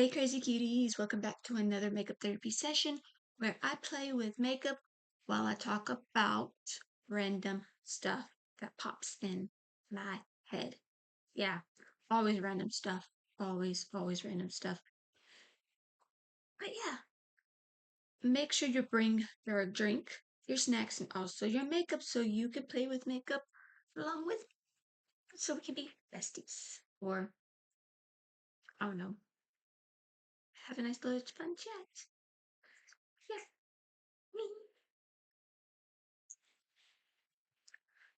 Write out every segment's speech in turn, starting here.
Hey crazy cuties, welcome back to another makeup therapy session where I play with makeup while I talk about random stuff that pops in my head. Yeah, always random stuff. Always random stuff. But yeah, make sure you bring your drink, your snacks, and also your makeup so you can play with makeup along with me. So we can be besties. Or, I don't know, have a nice little fun chat. Yeah, me.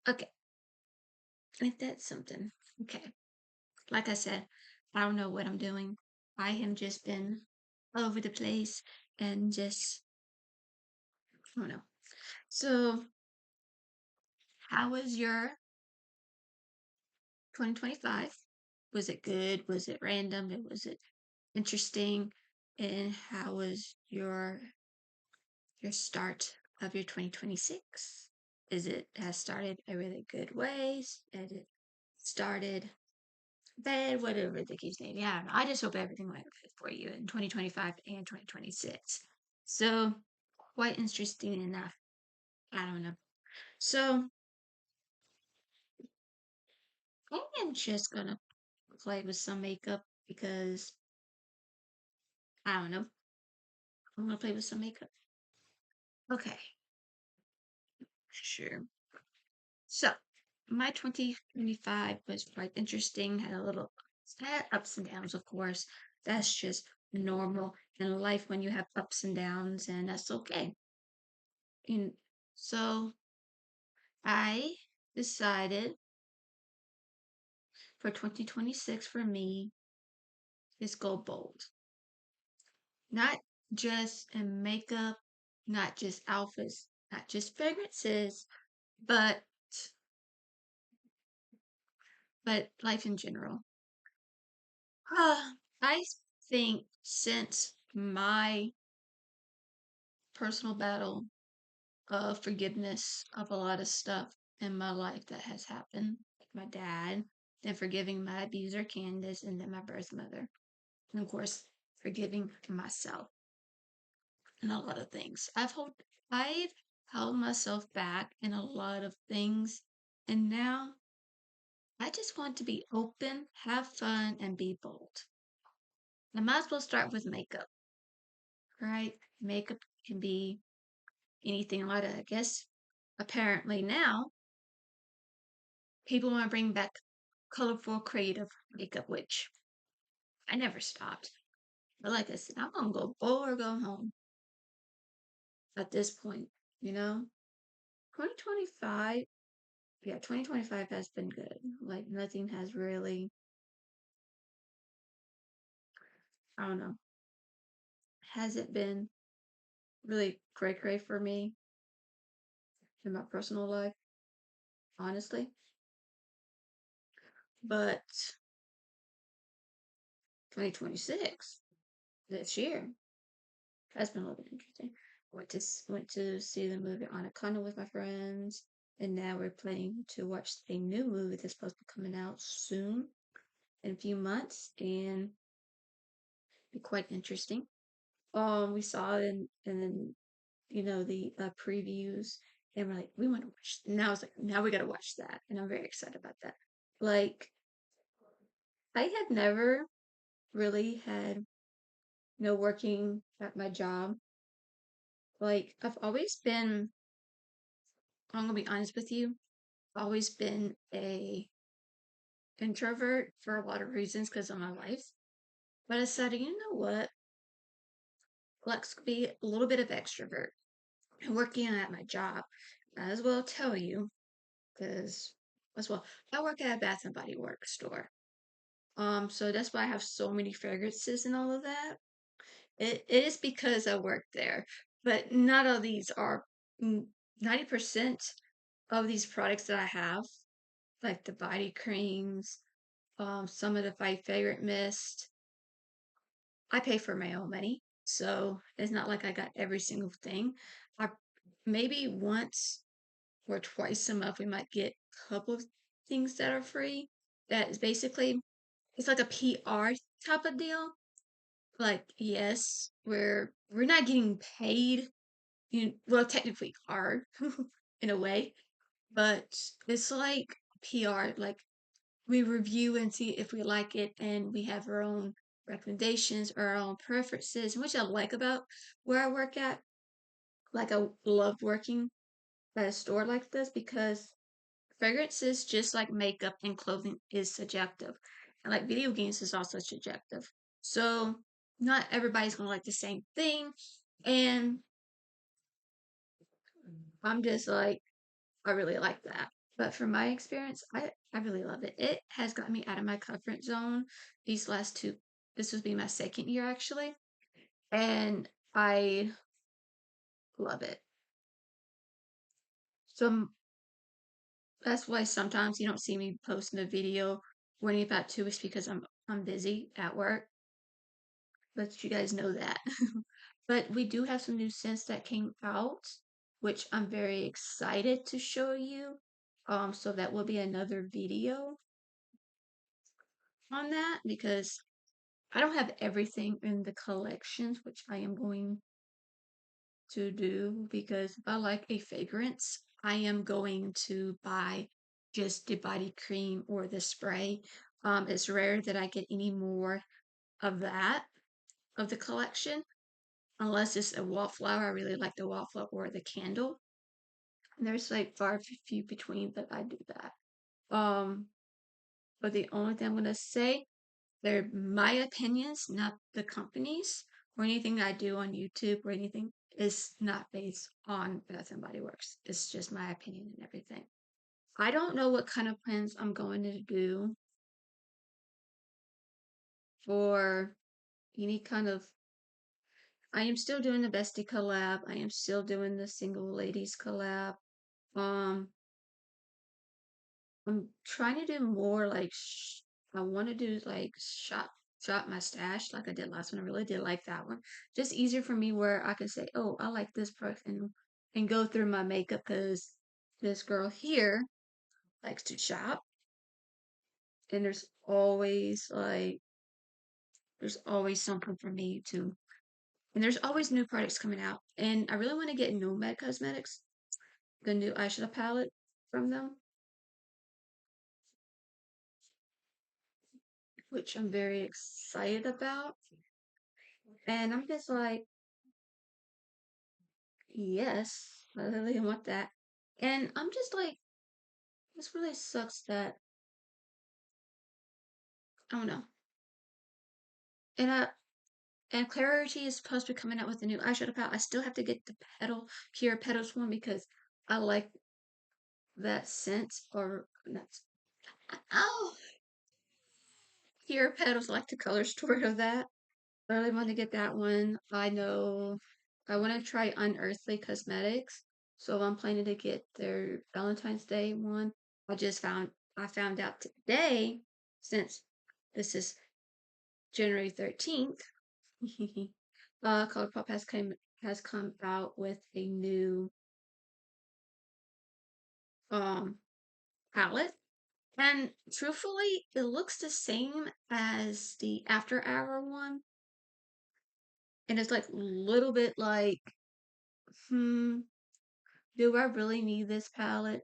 Okay. Ain't that something? Okay. Like I said, I don't know what I'm doing. I have just been all over the place and just, I don't know. So, how was your 2025? Was it good? Was it random? Was it interesting? And how was your start of your 2026? Is it has started a really good way? Has it started bad, whatever the case may be. I don't know. I just hope everything went good for you in 2025 and 2026. So, quite interesting enough. I don't know. So, I am just gonna play with some makeup because I don't know. I'm gonna play with some makeup. Okay, sure. So, my 2025 was quite interesting. Had ups and downs, of course. That's just normal in life when you have ups and downs, and that's okay. And so, I decided for 2026 for me is go bold. Not just in makeup, not just outfits, not just fragrances, but life in general. I think since my personal battle of forgiveness of a lot of stuff in my life that has happened, like my dad, then forgiving my abuser Candace, and then my birth mother, and of course forgiving myself in a lot of things. I've held myself back in a lot of things, and now I just want to be open, have fun, and be bold. I might as well start with makeup, right? Makeup can be anything like that. I guess apparently now people want to bring back colorful, creative makeup, which I never stopped. But like I said, I'm gonna go bold or go home at this point, you know? 2025 yeah, 2025 has been good. Like nothing has really, I don't know, hasn't been really great for me in my personal life, honestly. But 2026, this year, has been a little bit interesting. Went to see the movie Anaconda with my friends, and now we're planning to watch a new movie that's supposed to be coming out soon in a few months, and be quite interesting. We saw it and then the previews, and we're like, we want to watch. Now it's like, now we got to watch that, and I'm very excited about that. Like, I had never really had, working at my job. Like, I've always been, I'm gonna be honest with you, always been a introvert for a lot of reasons because of my life. But I decided, you know what? Let's be a little bit of extrovert. And working at my job, I as well tell you, because as well, I work at a Bath and Body Works store. So that's why I have so many fragrances and all of that. It is because I work there, but not all these are 90% of these products that I have, like the body creams, some of the five favorite mist. I pay for my own money, so it's not like I got every single thing. I maybe once or twice a month we might get a couple of things that are free. That is basically it's like a PR type of deal. like, yes, we're not getting paid. Well, technically are in a way, but it's like PR. Like we review and see if we like it, and we have our own recommendations or our own preferences, which I like about where I work at. Like I love working at a store like this because fragrances, just like makeup and clothing, is subjective. And like video games is also subjective. So not everybody's gonna like the same thing. And I'm just like, I really like that. But from my experience, I really love it. It has gotten me out of my comfort zone these last two. This would be my second year actually. And I love it. So that's why sometimes you don't see me posting a video worrying about 2 weeks because I'm busy at work. Let you guys know that. But we do have some new scents that came out, which I'm very excited to show you. So that will be another video on that because I don't have everything in the collections, which I am going to do because if I like a fragrance, I am going to buy just the body cream or the spray. It's rare that I get any more of that of the collection unless it's a wallflower. I really like the wallflower or the candle. And there's like far few between that I do that. But the only thing I'm gonna say, they're my opinions, not the company's or anything I do on YouTube or anything is not based on Bath and Body Works. It's just my opinion and everything. I don't know what kind of plans I'm going to do for any kind of. I am still doing the bestie collab. I am still doing the single ladies collab. Um, I'm trying to do more like I want to do like shop my stash like I did last one. I really did like that one. Just easier for me where I can say, oh, I like this product and go through my makeup because this girl here likes to shop and there's always something for me to and there's always new products coming out and I really want to get Nomad Cosmetics, the new eyeshadow palette from them, which I'm very excited about. And I'm just like, yes, I really want that. And I'm just like, this really sucks that I don't know. And and Clarity is supposed to be coming out with a new eyeshadow palette. I still have to get the Pure Petals one because I like that scent or that's oh Pure Petals, I like the color story of that. I really want to get that one. I know I want to try Unearthly Cosmetics, so I'm planning to get their Valentine's Day one. I found out today, since this is January 13th, Colourpop has come out with a new um palette. And truthfully, it looks the same as the After Hour one. And it's like a little bit like, hmm, do I really need this palette?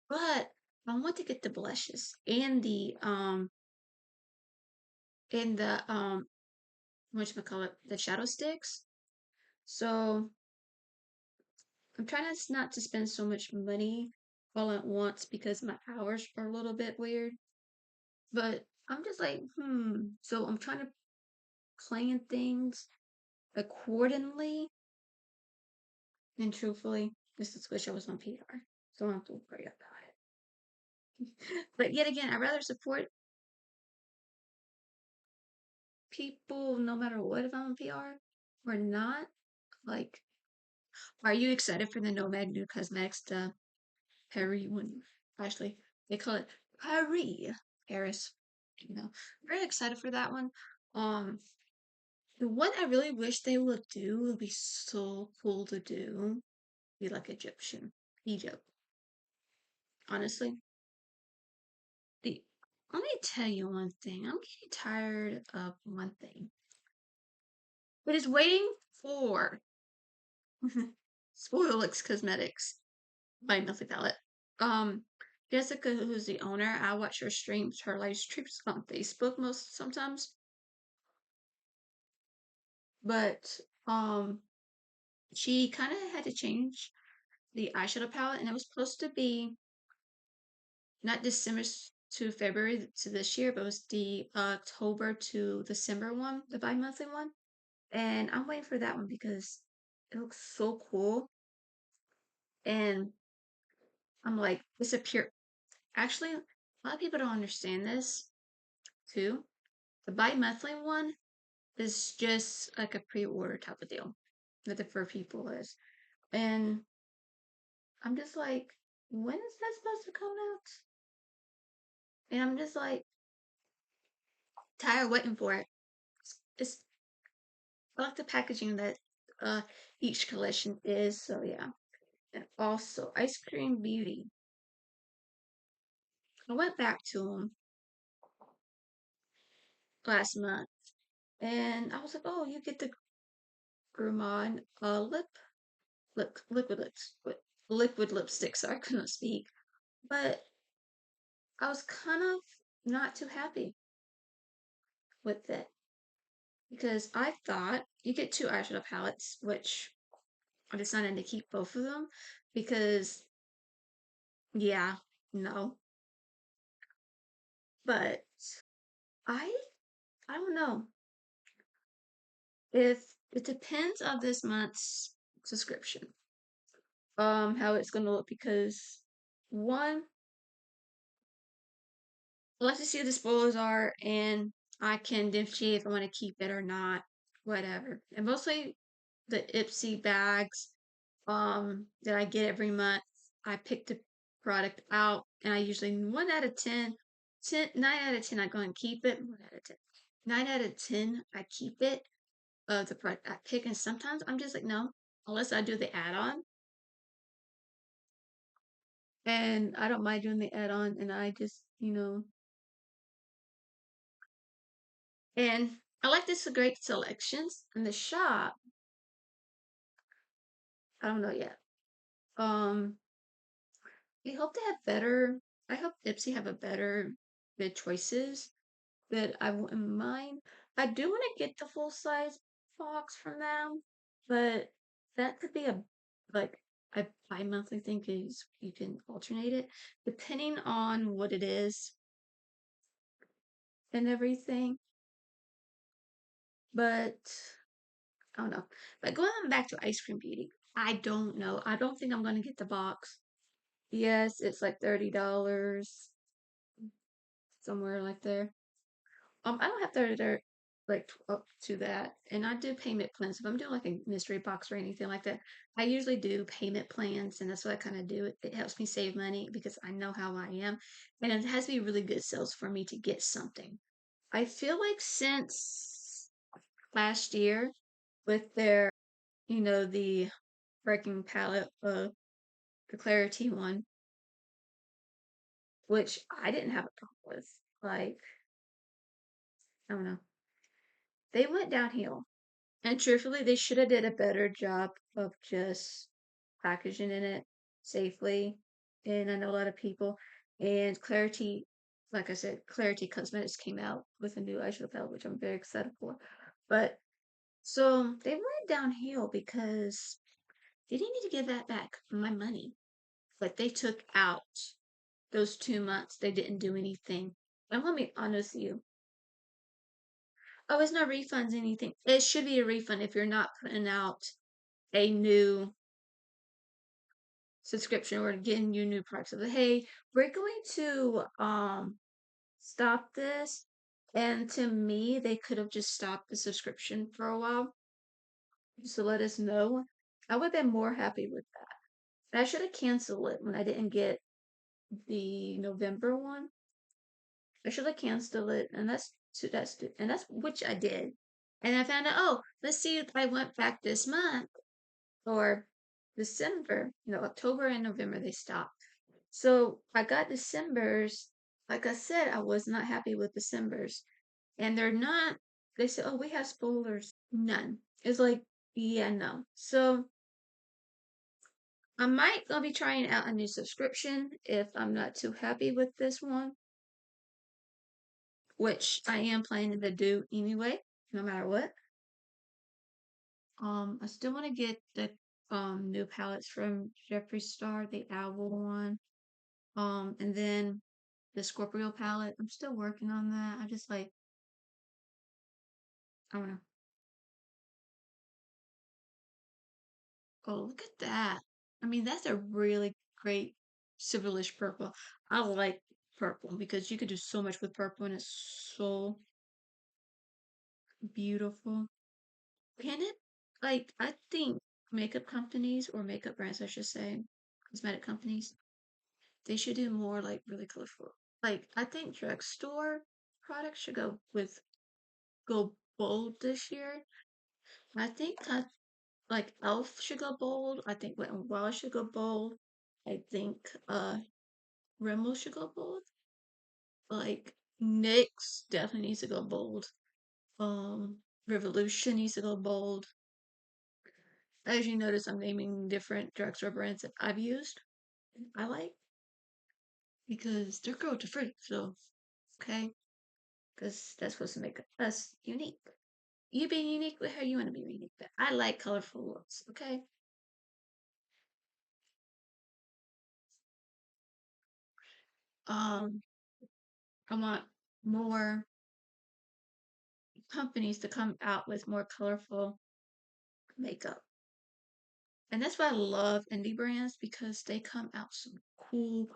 But I want to get the blushes and the whatchamacallit, the shadow sticks. So I'm trying not to spend so much money all at once because my hours are a little bit weird. But I'm just like, So I'm trying to plan things accordingly. And truthfully, this is wish I was on PR. So I don't have to worry about it. But yet again, I'd rather support people no matter what if I'm on PR or not. Like, are you excited for the Nomad New Cosmetics, the Paris one? Actually, they call it Paris. Very excited for that one. Um, what I really wish they would do would be so cool to do. Be like Egypt. Honestly, the let me tell you one thing. I'm getting tired of one thing. It is waiting for Spoilix Cosmetics by Monthly Palette. Um, Jessica, who's the owner, I watch her streams, her live streams on Facebook most sometimes. But she kind of had to change the eyeshadow palette, and it was supposed to be not December to February to this year, but it was the October to December one, the bi-monthly one. And I'm waiting for that one because it looks so cool. And I'm like, it's a pure. Actually, a lot of people don't understand this too. The bi-monthly one is just like a pre-order type of deal that the for people is. And I'm just like, when is that supposed to come out? And I'm just like tired waiting for it. It's I like the packaging that each collection is, so yeah. And also Ice Cream Beauty. I went back to them last month and I was like, oh, you get the Gourmand liquid lipstick, so I couldn't speak. But I was kind of not too happy with it because I thought you get two eyeshadow palettes, which I decided to keep both of them because, yeah, no. But I, I don't know if it depends on this month's subscription, how it's gonna look because one, I like to see what the spoilers are and I can differentiate if I want to keep it or not, whatever. And mostly the Ipsy bags that I get every month. I pick the product out and I usually 9 out of 10 I go and keep it. 1 out of 10. 9 out of 10 I keep it of the product I pick, and sometimes I'm just like, no, unless I do the add-on. And I don't mind doing the add-on and I just, and I like this great selections in the shop. I don't know yet. Um we hope to have better I hope Ipsy have a better good choices that I wouldn't mind. I do want to get the full size box from them, but that could be a like a bi-monthly thing because you can alternate it depending on what it is and everything. But I don't know. But going on back to Ice Cream Beauty, I don't know. I don't think I'm gonna get the box. Yes, it's like $30 somewhere like there. I don't have 30 there like up to that, and I do payment plans. If I'm doing like a mystery box or anything like that, I usually do payment plans, and that's what I kind of do. It helps me save money because I know how I am, and it has to be really good sales for me to get something. I feel like since last year with their, the breaking palette, the Clarity one, which I didn't have a problem with. Like, I don't know. They went downhill. And truthfully, they should have did a better job of just packaging in it safely. And I know a lot of people. And Clarity, like I said, Clarity Cosmetics came out with a new eyeshadow palette, which I'm very excited for. But so they went downhill because they didn't need to give that back my money. Like they took out those 2 months. They didn't do anything. And let me honest with you. Oh, it's no refunds, anything. It should be a refund if you're not putting out a new subscription or getting you new products. So, hey, we're going to stop this. And to me, they could have just stopped the subscription for a while just to let us know. I would have been more happy with that. And I should have canceled it when I didn't get the November one. I should have canceled it, and that's which I did. And I found out, oh, let's see if I went back this month or December, October and November they stopped. So I got December's. Like I said, I was not happy with December's. And they're not, they said, oh, we have spoilers. None. It's like, yeah, no. So I might gonna be trying out a new subscription if I'm not too happy with this one, which I am planning to do anyway, no matter what. I still want to get the new palettes from Jeffree Star, the owl one. And then the Scorpio palette. I'm still working on that. I just like, I don't know. Oh, look at that. I mean, that's a really great silverish purple. I like purple because you could do so much with purple and it's so beautiful. Can it, like, I think makeup companies or makeup brands, I should say, cosmetic companies, they should do more like really colorful. Like, I think drugstore products should go bold this year. I think like Elf should go bold. I think WetnWild should go bold. I think Rimmel should go bold. Like NYX definitely needs to go bold. Revolution needs to go bold. As you notice, I'm naming different drugstore brands that I've used. I like because they're cruelty free. So okay, because that's supposed to make us unique. You be unique with how you want to be unique. But I like colorful looks. Okay. Um, I want more companies to come out with more colorful makeup. And that's why I love indie brands because they come out some cool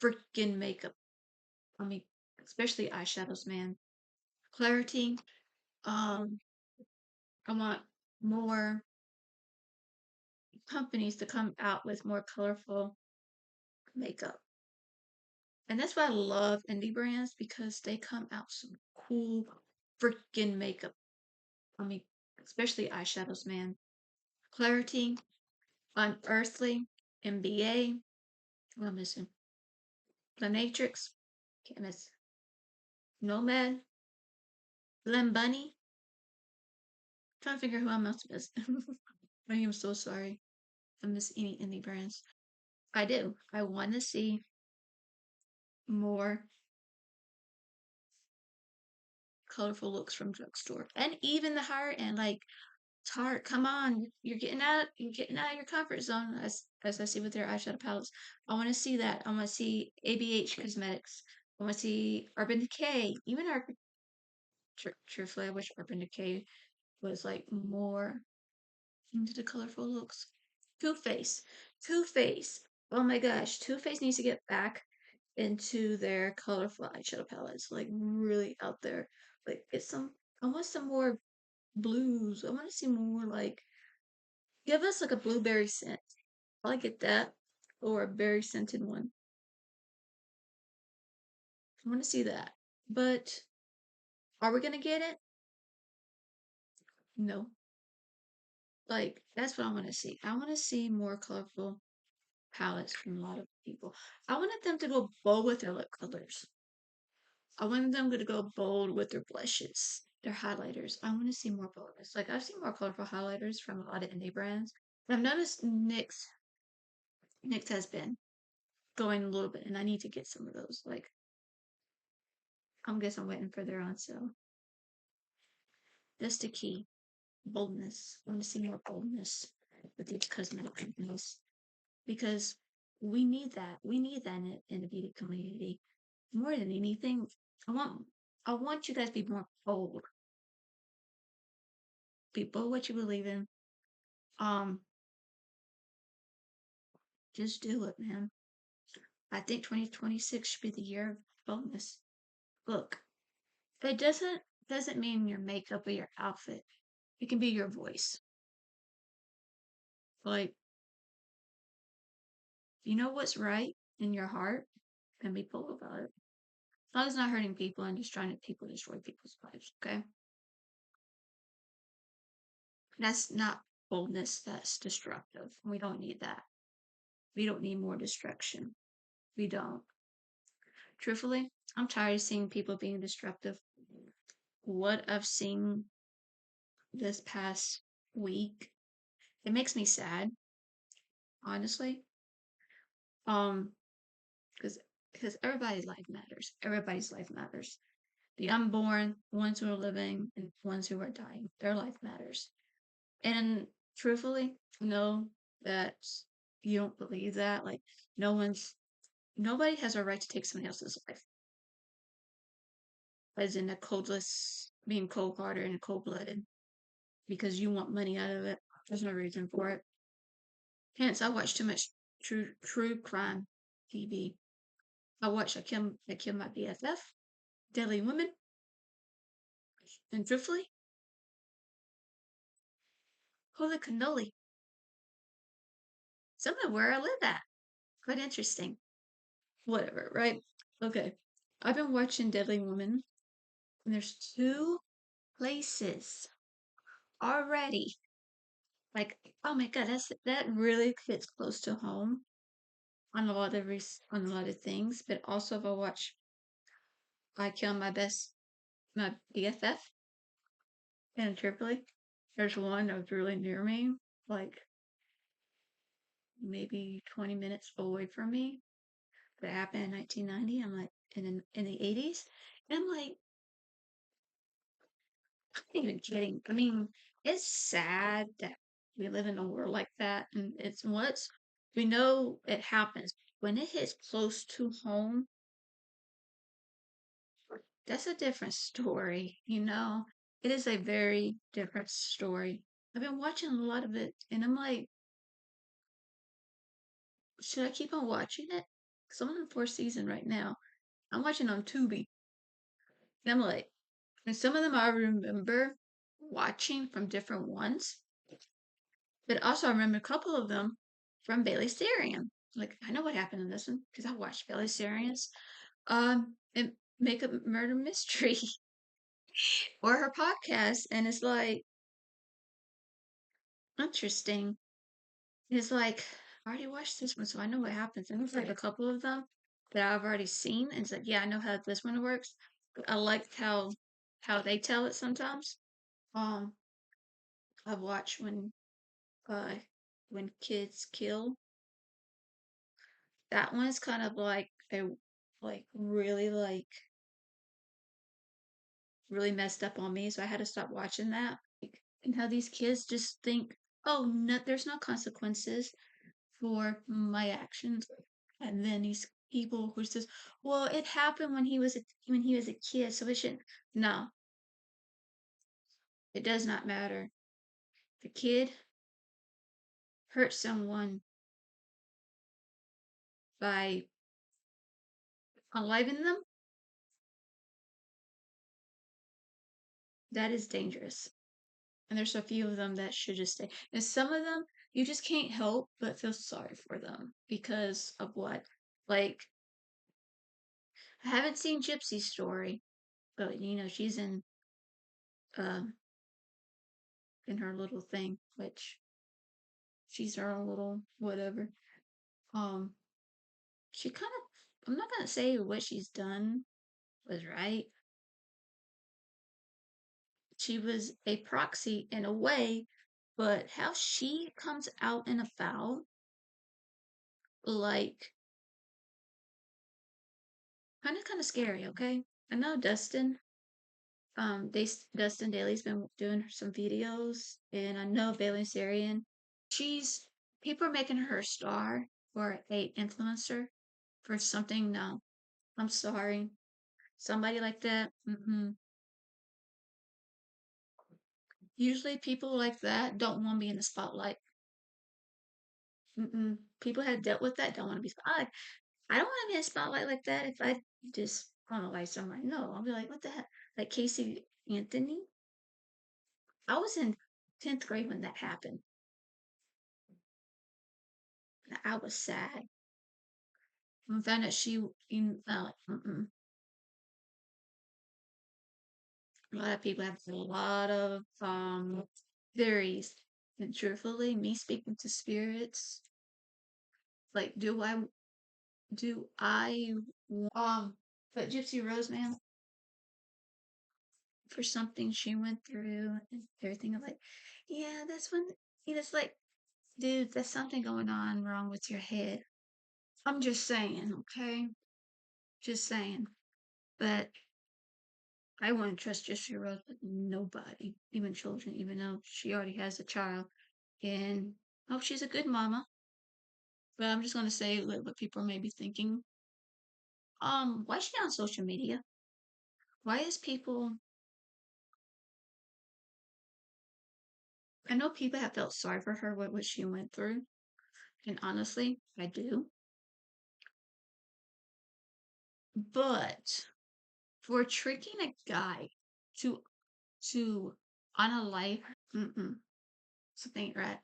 freaking makeup. I mean, especially eyeshadows, man. Clarity. Um, I want more companies to come out with more colorful makeup. And that's why I love indie brands because they come out some cool freaking makeup. I mean, especially eyeshadows, man. Clarity, Unearthly, MBA, what am I missing? Planatrix, can't miss. Nomad, Glen Bunny. Trying to figure who I'm else miss. I am so sorry. I miss any brands. I do. I want to see more colorful looks from drugstore and even the higher end. Like Tarte, come on, you're getting out of your comfort zone. As I see with their eyeshadow palettes, I want to see that. I want to see ABH Cosmetics. I want to see Urban Decay. Even our truthfully, I wish Urban Decay was like more into the colorful looks. Too Faced. Too Faced. Oh my gosh, Too Faced needs to get back into their colorful eyeshadow palettes. Like really out there. Like get some. I want some more blues. I want to see more like give us like a blueberry scent. I get that. Or a berry scented one. I want to see that. But are we gonna get it? No. Like that's what I want to see. I want to see more colorful palettes from a lot of people. I wanted them to go bold with their lip colors. I wanted them to go bold with their blushes, their highlighters. I want to see more boldness. Like I've seen more colorful highlighters from a lot of indie brands. And I've noticed NYX has been going a little bit, and I need to get some of those. Like I'm waiting for their on sale. That's the key. Boldness. I want to see more boldness with these cosmetic companies because we need that. We need that in the beauty community more than anything. I want I want you guys to be more bold. Be bold what you believe in. Um, just do it, man. I think 2026 should be the year of boldness. Look, it doesn't mean your makeup or your outfit. It can be your voice. Like, you know what's right in your heart and be bold about it. As long as it's not hurting people and just trying to people destroy people's lives, okay? That's not boldness, that's destructive. We don't need that. We don't need more destruction. We don't. Truthfully, I'm tired of seeing people being destructive. What I've seen this past week. It makes me sad, honestly. Because everybody's life matters. Everybody's life matters. The unborn, ones who are living, and ones who are dying. Their life matters. And truthfully, know that you don't believe that. Like, nobody has a right to take somebody else's life. As in a coldless, being cold hearted and cold blooded because you want money out of it. There's no reason for it. Hence, I watch too much true crime TV. I killed my BFF, Deadly Women, and truthfully, holy cannoli. Somewhere where I live at. Quite interesting. Whatever, right? Okay. I've been watching Deadly Woman, and there's two places already. Like, oh my god, that really hits close to home on on a lot of things. But also, if I watch I Kill my BFF in Tripoli, there's one that was really near me, like maybe 20 minutes away from me. That happened in 1990. I'm like in the 80s, and I'm like, I'm not even kidding. I mean, it's sad that we live in a world like that, and we know it happens when it hits close to home. That's a different story, you know? It is a very different story. I've been watching a lot of it, and I'm like, should I keep on watching it? Because I'm on the fourth season right now. I'm watching on Tubi. And I'm like, and some of them I remember watching from different ones, but also I remember a couple of them from Bailey Sarian. Like, I know what happened in this one because I watched Bailey Sarian's and Makeup Murder Mystery or her podcast, and it's like interesting. It's like I already watched this one, so I know what happens. And it's like a couple of them that I've already seen, and it's like, yeah, I know how this one works. I like how they tell it sometimes. Um, I've watched uh when kids kill. That one's kind of like a really messed up on me, so I had to stop watching that. And how these kids just think, oh, no, there's no consequences for my actions, and then these people who says, well, it happened when he was a kid, so it shouldn't. No, it does not matter. If a kid hurt someone by unaliving them, that is dangerous. And there's a few of them that should just stay. And some of them, you just can't help but feel sorry for them because of what? Like, I haven't seen Gypsy's story, but you know, she's uh, in her little thing, which she's her own little whatever. Um, she kind of, I'm not gonna say what she's done was right. She was a proxy in a way, but how she comes out in a foul, like, kind of scary. Okay, I know Dustin Daly's been doing some videos, and I know Bailey Sarian. She's People are making her a star or a influencer for something. No, I'm sorry, somebody like that. Usually, people like that don't want to be in the spotlight. People have dealt with that. Don't want to be spotlight. I don't want to be in a spotlight like that. If I just want to like somebody, no, I'll be like, what the heck? Like Casey Anthony. I was in 10th grade when that happened. I was sad. I found out a lot of people have a lot of theories. And truthfully, me speaking to spirits, like, do I, but Gypsy Rose, man, for something she went through and everything. I'm like, yeah, that's when, it's like, dude, there's something going on wrong with your head. I'm just saying, okay? Just saying. But I wouldn't trust Jessica Rose with nobody, even children, even though she already has a child. And I hope she's a good mama. But I'm just gonna say what people may be thinking. Why is she on social media? Why is people I know people have felt sorry for her what she went through. And honestly, I do. But for tricking a guy to to on a life, something ain't right.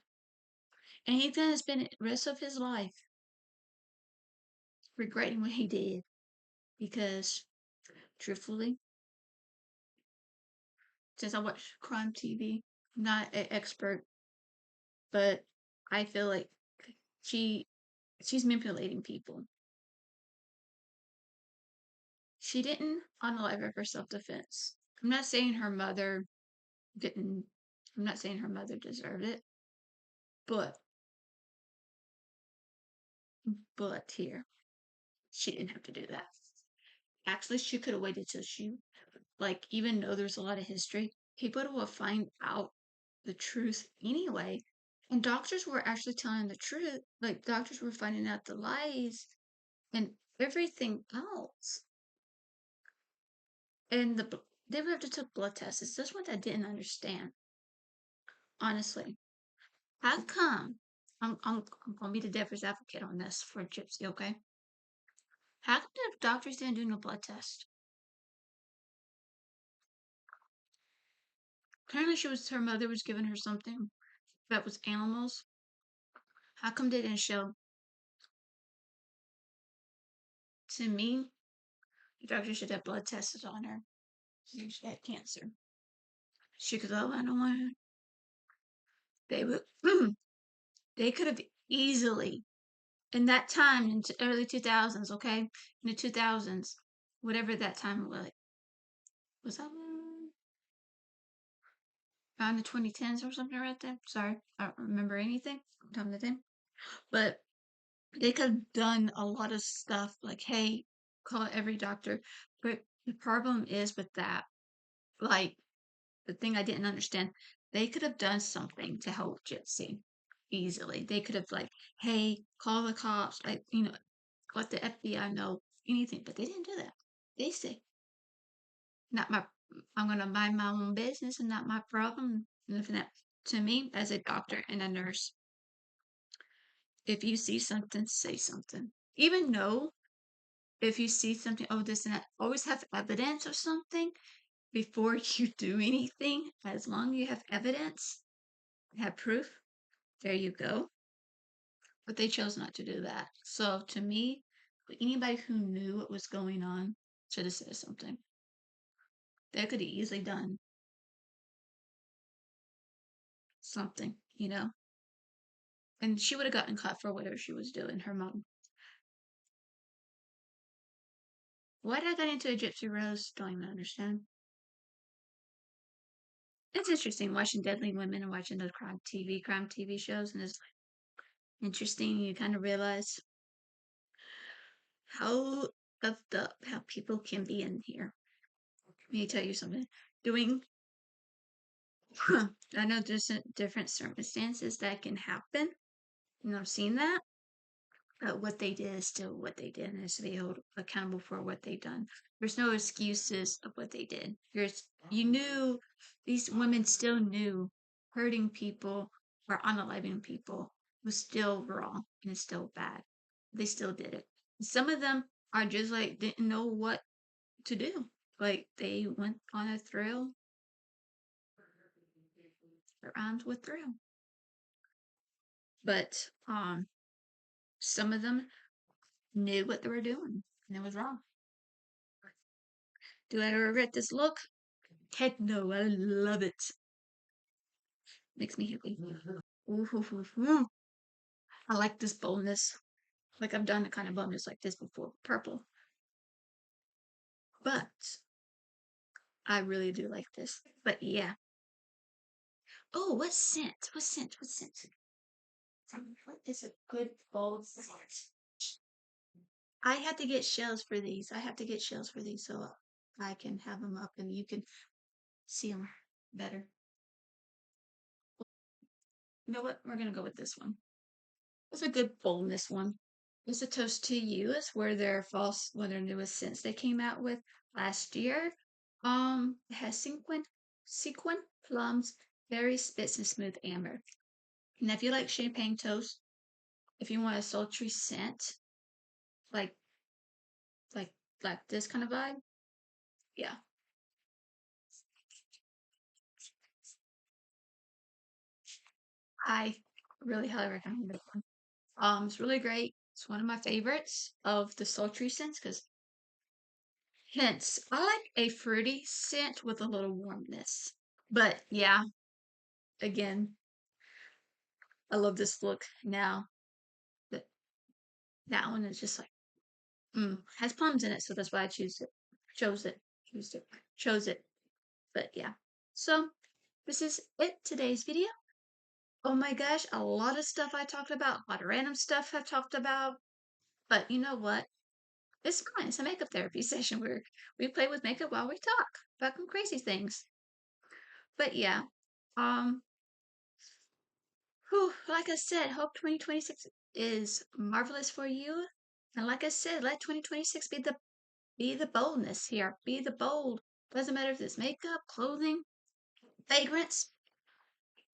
And he's gonna spend the rest of his life regretting what he did. Because truthfully, since I watch crime TV, I'm not an expert, but I feel like she she's manipulating people. She didn't unalive her for self-defense. I'm not saying her mother didn't. I'm not saying her mother deserved it, but here she didn't have to do that. Actually, she could have waited till she even though there's a lot of history, people will find out the truth anyway. And doctors were actually telling the truth. Like doctors were finding out the lies and everything else. And they would have to take blood tests. That's what I didn't understand. Honestly, how come? I'm gonna be the devil's advocate on this for Gypsy. Okay, how come the doctors didn't do no blood test? Apparently, her mother was giving her something that was animals. How come they didn't show? To me, the doctor should have blood tested on her. She had cancer. She could have went on. They would. They could have easily in that time in early 2000s. Okay, in the 2000s, whatever that time was that around the 2010s or something right there. Sorry, I don't remember anything from the time. But they could have done a lot of stuff like, hey, call every doctor. But the problem is with that, like, the thing I didn't understand, they could have done something to help Gypsy easily. They could have, like, hey, call the cops, like, let the FBI know anything. But they didn't do that. They say, not my, I'm going to mind my own business and not my problem. And that, to me, as a doctor and a nurse, if you see something, say something. Even though if you see something, oh, this and that, always have evidence of something before you do anything. As long as you have evidence, have proof, there you go. But they chose not to do that. So to me, anybody who knew what was going on should have said something. They could have easily done something. And she would have gotten caught for whatever she was doing, her mom. Why did I get into a Gypsy Rose? Don't even understand. It's interesting watching Deadly Women and watching those crime TV shows, and it's interesting. You kind of realize how effed up how people can be in here. Let me tell you something. Doing, I know there's different circumstances that can happen, and I've seen that. But what they did is still what they did, and is to be held accountable for what they done. There's no excuses of what they did. You knew these women still knew hurting people or unaliving people was still wrong and it's still bad. They still did it. Some of them are just like didn't know what to do. Like they went on a thrill. It rhymes with thrill. But some of them knew what they were doing and it was wrong. Do I regret this look? Heck no, I love it. Makes me happy. Ooh, ooh, ooh, ooh. I like this boldness. Like I've done a kind of boldness like this before. Purple. But I really do like this. But yeah. Oh, what scent? What scent? What scent? What is a good bold scent? I had to get shells for these. I have to get shells for these so I can have them up and you can see them better. You know what? We're gonna go with this one. It's a good boldness one. It's a toast to you. It's one of their newest scents they came out with last year. It has sequin, plums, berry, spits, and smooth amber. And if you like champagne toast, if you want a sultry scent, like like like this kind of vibe, yeah, I really highly recommend this one. It's really great. It's one of my favorites of the sultry scents because hence I like a fruity scent with a little warmness. But yeah, again, I love this look now. But that one is just like has plums in it, so that's why I choose it. Chose it. Choose it. Chose it. But yeah. So this is it today's video. Oh my gosh, a lot of stuff I talked about, a lot of random stuff I've talked about. But you know what? It's fine. It's a makeup therapy session where we play with makeup while we talk about some crazy things. But yeah, um, whew, like I said, hope 2026 is marvelous for you. And like I said, let 2026 be the boldness here. Be the bold. Doesn't matter if it's makeup, clothing, fragrance,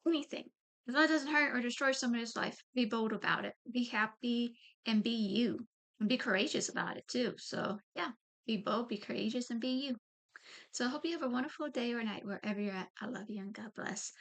anything. As long as it doesn't hurt or destroy somebody's life, be bold about it. Be happy and be you. And be courageous about it too. So yeah, be bold, be courageous, and be you. So I hope you have a wonderful day or night wherever you're at. I love you and God bless.